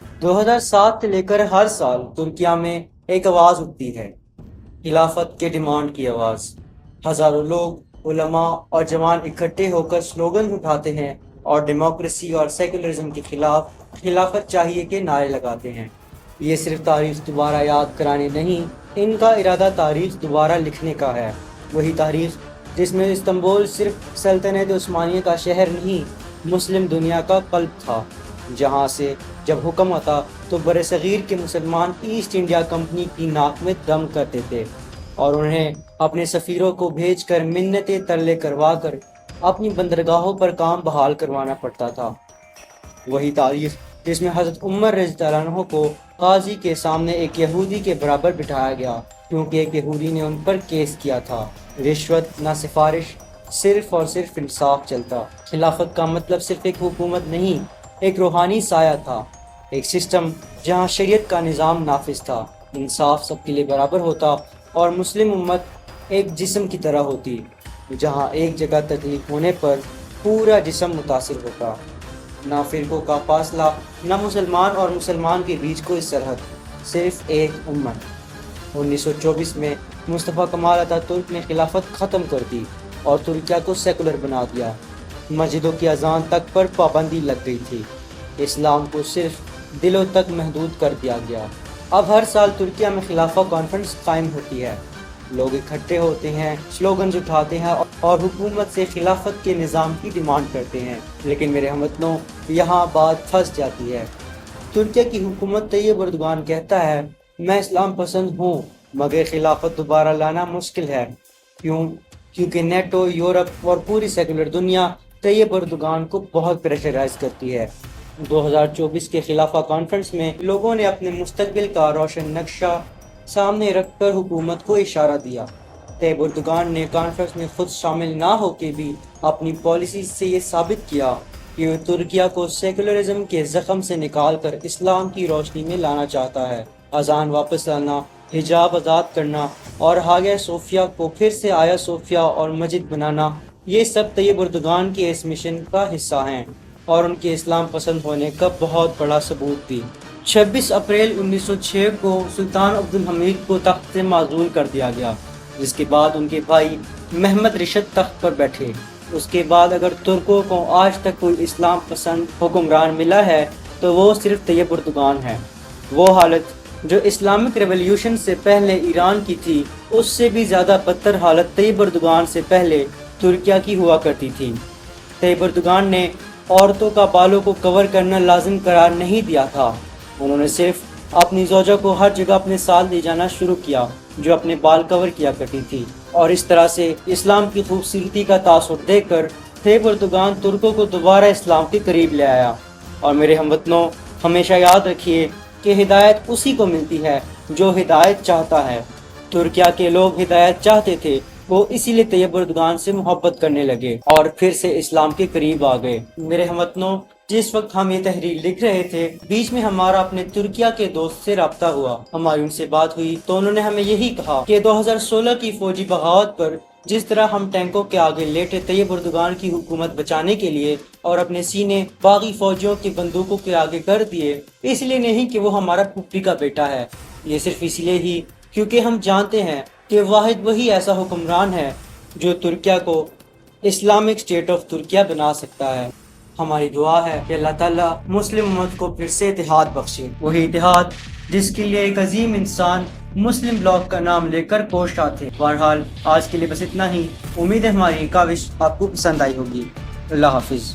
2007 سے لے کر ہر سال ترکیا میں ایک آواز اٹھتی ہے، خلافت کے ڈیمانڈ کی آواز۔ ہزاروں لوگ، علماء اور جوان اکٹھے ہو کر سلوگن اٹھاتے ہیں اور ڈیموکریسی اور سیکولرزم کے خلاف خلافت چاہیے کے نعرے لگاتے ہیں۔ یہ صرف تاریخ دوبارہ یاد کرانے نہیں، ان کا ارادہ تاریخ دوبارہ لکھنے کا ہے۔ وہی تاریخ جس میں استنبول صرف سلطنت عثمانیہ کا شہر نہیں، مسلم دنیا کا قلب تھا، جہاں سے جب حکم آتا تو برصغیر کے مسلمان ایسٹ انڈیا کمپنی کی ناک میں دم کرتے تھے اور انہیں اپنے سفیروں کو بھیج کر منتیں ترلے کروا کر اپنی بندرگاہوں پر کام بحال کروانا پڑتا تھا۔ وہی تاریخ جس میں حضرت عمر رضی اللہ عنہ کو قاضی کے سامنے ایک یہودی کے برابر بٹھایا گیا کیونکہ ایک یہودی نے ان پر کیس کیا تھا۔ رشوت نہ سفارش، صرف اور صرف انصاف چلتا۔ خلافت کا مطلب صرف ایک حکومت نہیں، ایک روحانی سایہ تھا، ایک سسٹم جہاں شریعت کا نظام نافذ تھا، انصاف سب کے لیے برابر ہوتا اور مسلم امت ایک جسم کی طرح ہوتی، جہاں ایک جگہ تکلیف ہونے پر پورا جسم متاثر ہوتا۔ نہ فرقوں کا فاصلہ، نہ مسلمان اور مسلمان کے بیچ کوئی سرحد، صرف ایک امت۔ 1924 میں مصطفیٰ کمال اتا ترک نے خلافت ختم کر دی اور ترکیا کو سیکولر بنا دیا۔ مسجدوں کی اذان تک پر پابندی لگ گئی تھی، اسلام کو صرف دلوں تک محدود کر دیا گیا۔ اب ہر سال ترکیا میں خلافہ کانفرنس قائم ہوتی ہے، لوگ اکٹھے ہوتے ہیں، سلوگنز اٹھاتے ہیں اور حکومت سے خلافت کے نظام کی ڈیمانڈ کرتے ہیں۔ لیکن میرے ہموطنوں، یہاں بات پھنس جاتی ہے۔ ترکیا کی حکومت طیب اردوغان کہتا ہے، میں اسلام پسند ہوں مگر خلافت دوبارہ لانا مشکل ہے۔ کیونکہ نیٹو، یورپ اور پوری سیکولر دنیا طیب اردوغان کو بہت پریشرائز کرتی ہے۔ 2024 کے خلافہ کانفرنس میں لوگوں نے اپنے مستقبل کا روشن نقشہ سامنے رکھ کر حکومت کو اشارہ دیا۔ طیب اردوغان نے کانفرنس میں خود شامل نہ ہو کے بھی اپنی پالیسی سے یہ ثابت کیا کہ وہ ترکیا کو سیکولرزم کے زخم سے نکال کر اسلام کی روشنی میں لانا چاہتا ہے۔ اذان واپس لانا، حجاب آزاد کرنا اور ہاگیا صوفیہ کو پھر سے آیا صوفیہ اور مسجد بنانا، یہ سب طیب اردوغان کے اس مشن کا حصہ ہیں اور ان کے اسلام پسند ہونے کا بہت بڑا ثبوت بھی۔ 26 اپریل 1906 کو سلطان عبدالحمید کو تخت سے معزول کر دیا گیا، جس کے بعد ان کے بھائی محمد رشد تخت پر بیٹھے۔ اس کے بعد اگر ترکوں کو آج تک کوئی اسلام پسند حکمران ملا ہے تو وہ صرف طیب اردوغان ہے۔ وہ حالت جو اسلامک ریولیوشن سے پہلے ایران کی تھی، اس سے بھی زیادہ بدتر حالت طیب اردوغان سے پہلے ترکیا کی ہوا کرتی تھی۔ طیب اردوغان نے عورتوں کا بالوں کو کور کرنا لازم قرار نہیں دیا تھا، انہوں نے صرف اپنی زوجہ کو ہر جگہ اپنے ساتھ لے جانا شروع کیا جو اپنے بال کور کیا کرتی تھی، اور اس طرح سے اسلام کی خوبصورتی کا تاثر دے کر طیب اردوغان ترکوں کو دوبارہ اسلام کے قریب لے آیا۔ اور میرے ہموطنوں، ہمیشہ یاد رکھیے کہ ہدایت اسی کو ملتی ہے جو ہدایت چاہتا ہے۔ ترکیا کے لوگ ہدایت چاہتے تھے، وہ اسی لیے طیب اردوغان سے محبت کرنے لگے اور پھر سے اسلام کے قریب آ گئے۔ میرے ہموطنوں، جس وقت ہم یہ تحریر لکھ رہے تھے، بیچ میں ہمارا اپنے ترکیا کے دوست سے رابطہ ہوا، ہماری ان سے بات ہوئی تو انہوں نے ہمیں یہی کہا کہ 2016 کی فوجی بغاوت پر جس طرح ہم ٹینکوں کے آگے لیٹے طیب اردوغان کی حکومت بچانے کے لیے اور اپنے سینے باغی فوجیوں کی بندوقوں کے آگے کر دیے، اس لیے نہیں کہ وہ ہمارا پھوپھی کا بیٹا ہے، یہ صرف اس لیے ہی کیونکہ ہم جانتے ہیں کہ واحد وہی ایسا حکمران ہے جو ترکیا کو اسلامک اسٹیٹ آف ترکیا بنا سکتا ہے۔ ہماری دعا ہے کہ اللہ تعالیٰ مسلم امت کو پھر سے اتحاد بخشے، وہی اتحاد جس کے لیے ایک عظیم انسان مسلم بلاک کا نام لے کر کوشاں تھے۔ بہرحال آج کے لیے بس اتنا ہی، امید ہے ہماری کاوش آپ کو پسند آئی ہوگی۔ اللہ حافظ۔